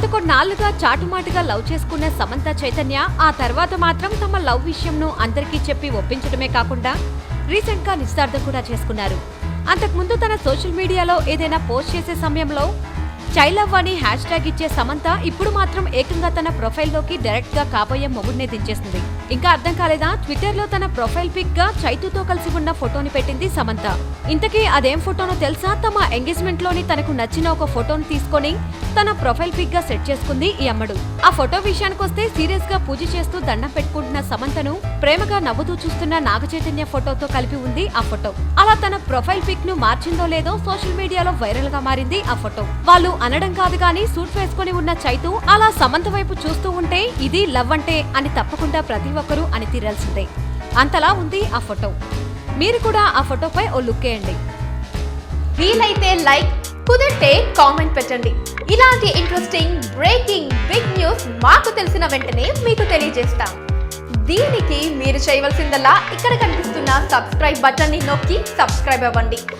గత కొన్నాళ్లుగా చాటుమాటుగా లవ్ చేసుకున్న సమంత చైతన్య ఆ తర్వాత మాత్రం తమ లవ్ విషయంను అందరికీ చెప్పి ఒప్పించడమే కాకుండా రీసెంట్ గా నిశ్చితార్థం కూడా చేసుకున్నారు. అంతకుముందు తన సోషల్ మీడియాలో ఏదైనా పోస్ట్ చేసే సమయంలో చైలవ్ అని హ్యాష్ ట్యాగ్ ఇచ్చే సమంత ఇప్పుడు మాత్రం ఏకంగా తన ప్రొఫైల్లోకి డైరెక్ట్ గా కాబోయే మొగుడినే దించేసింది. ఇంకా అర్థం కాలేదా? ట్విట్టర్ లో తన ప్రొఫైల్ పిక్ గా చైతుతో కలిసి ఉన్న ఫోటోని పెట్టింది సమంత. ఇంతకీ అదేం ఫోటోనో తెలుసా? తమ ఎంగేజ్మెంట్ లోని తనకు నచ్చిన ఒక ఫోటోను తీసుకొని తన ప్రొఫైల్ పిక్ గా సెట్ చేసుకుంది ఈ అమ్మడు. ఆ ఫోటో విషయానికొస్తే సీరియస్ గా పూజ చేస్తూ దండం పెట్టుకుంటున్న సమంతను ప్రేమగా నవ్వుతూ చూస్తున్న నాగచైతన్య ఫోటోతో కలిపి ఉంది ఆ ఫోటో. అలా తన ప్రొఫైల్ పిక్ ను మార్చిందో లేదో సోషల్ మీడియాలో వైరల్ గా మారింది ఆ ఫోటో. వాళ్ళు అనడం కాదు గాని సూట్ వేసుకుని ఉన్న చైతు అలా సమంత వైపు చూస్తూ ఉంటే ఇది లవ్ అంటే అని తప్పకుండా ప్రతి ఒక్కరూ అని తీరాల్సిందే. అంతలా ఉంది ఆ ఫోటో. మీరు కూడా ఆ ఫోటోపై ఓ లుక్ వేయండి. వీలైతే లైక్, కుదిరితే కామెంట్ పెట్టండి. ఇలాంటి ఇంట్రెస్టింగ్ బ్రేకింగ్ బిగ్ న్యూస్ మాకు తెలిసిన వెంటనే మీకు తెలియజేస్తాం. దీనికి మీరు చేయవలసిందల్లా ఇక్కడ కనిపిస్తున్న సబ్స్క్రైబ్ బటన్ ని నొక్కి సబ్స్క్రైబ్ అవ్వండి.